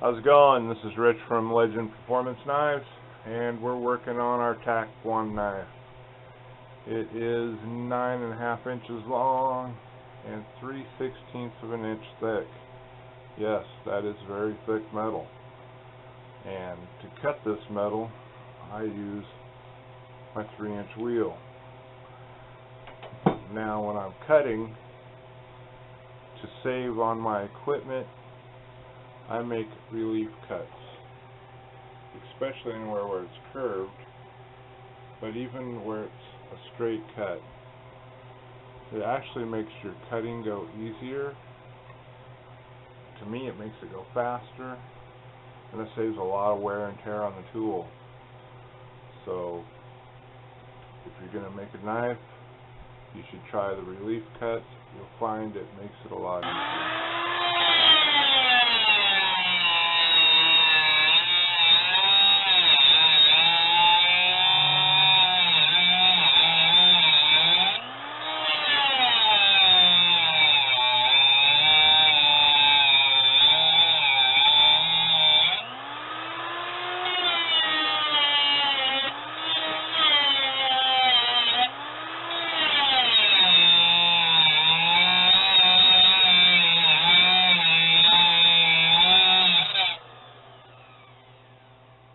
How's it going? This is Rich from Legend Performance Knives, and we're working on our tack 1 knife. It is 9.5 inches long and 3/16 of an inch thick. Yes, that is very thick metal. And to cut this metal, I use my 3-inch wheel. Now when I'm cutting, to save on my equipment, I make relief cuts, especially anywhere where it's curved, but even where it's a straight cut. It actually makes your cutting go easier. To me, it makes it go faster, and it saves a lot of wear and tear on the tool. So, if you're going to make a knife, you should try the relief cut. You'll find it makes it a lot easier.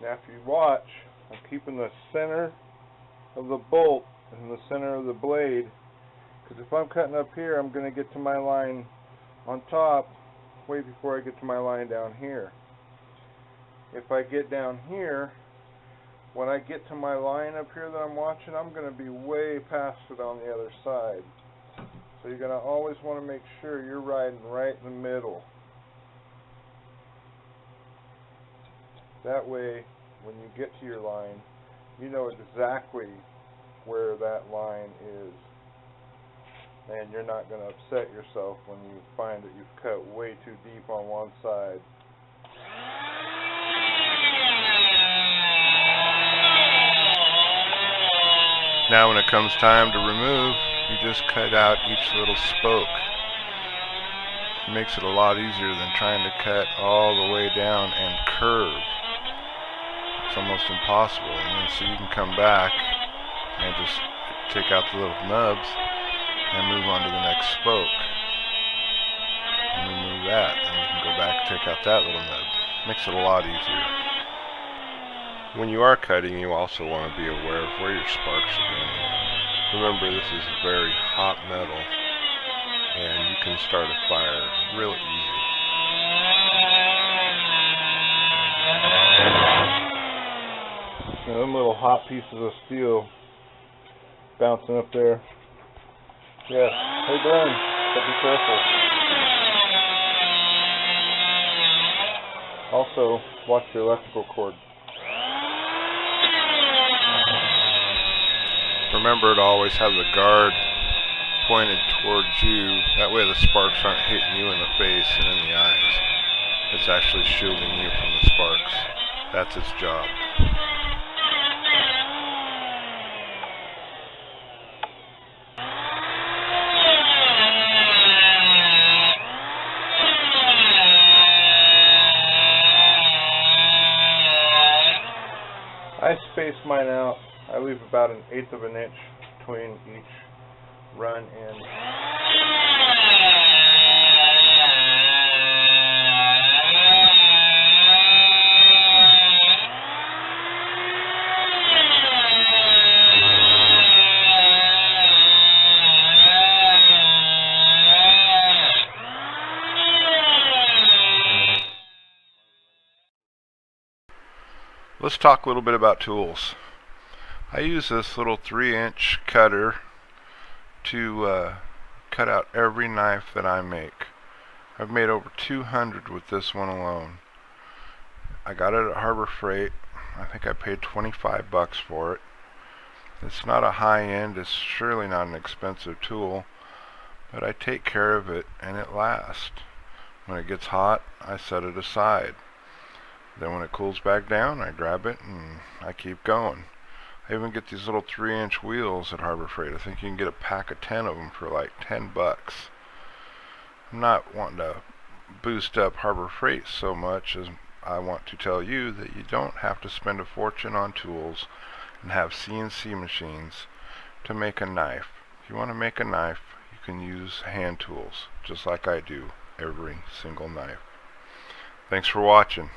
After you watch, I'm keeping the center of the bolt in the center of the blade, because if I'm cutting up here, I'm going to get to my line on top way before I get to my line down here. If I get down here, when I get to my line up here that I'm watching, I'm going to be way past it on the other side. So you're going to always want to make sure you're riding right in the middle. That way, when you get to your line, you know exactly where that line is, and you're not going to upset yourself when you find that you've cut way too deep on one side. Now when it comes time to remove, you just cut out each little spoke. It makes it a lot easier than trying to cut all the way down and curve. It's almost impossible. And then so you can come back and just take out the little nubs and move on to the next spoke. And remove that, and you can go back and take out that little nub. Makes it a lot easier. When you are cutting, you also want to be aware of where your sparks are going. Remember, this is very hot metal, and you can start a fire real easy. Now, them little hot pieces of steel bouncing up there. Yes, they burn, but be careful. Also, watch your electrical cord. Remember to always have the guard pointed towards you. That way the sparks aren't hitting you in the face and in the eyes. It's actually shielding you from the sparks. That's its job. I space mine out. I leave about 1/8 of an inch between each run end. Let's talk a little bit about tools. I use this little 3-inch cutter to cut out every knife that I make. I've made over 200 with this one alone. I got it at Harbor Freight. I think I paid $25 for it. It's not a high-end, it's surely not an expensive tool, but I take care of it and it lasts. When it gets hot, I set it aside. Then when it cools back down, I grab it and I keep going. I even get these little 3-inch wheels at Harbor Freight. I think you can get a pack of 10 of them for like $10. I'm not wanting to boost up Harbor Freight so much as I want to tell you that you don't have to spend a fortune on tools and have CNC machines to make a knife. If you want to make a knife, you can use hand tools, just like I do every single knife. Thanks for watching.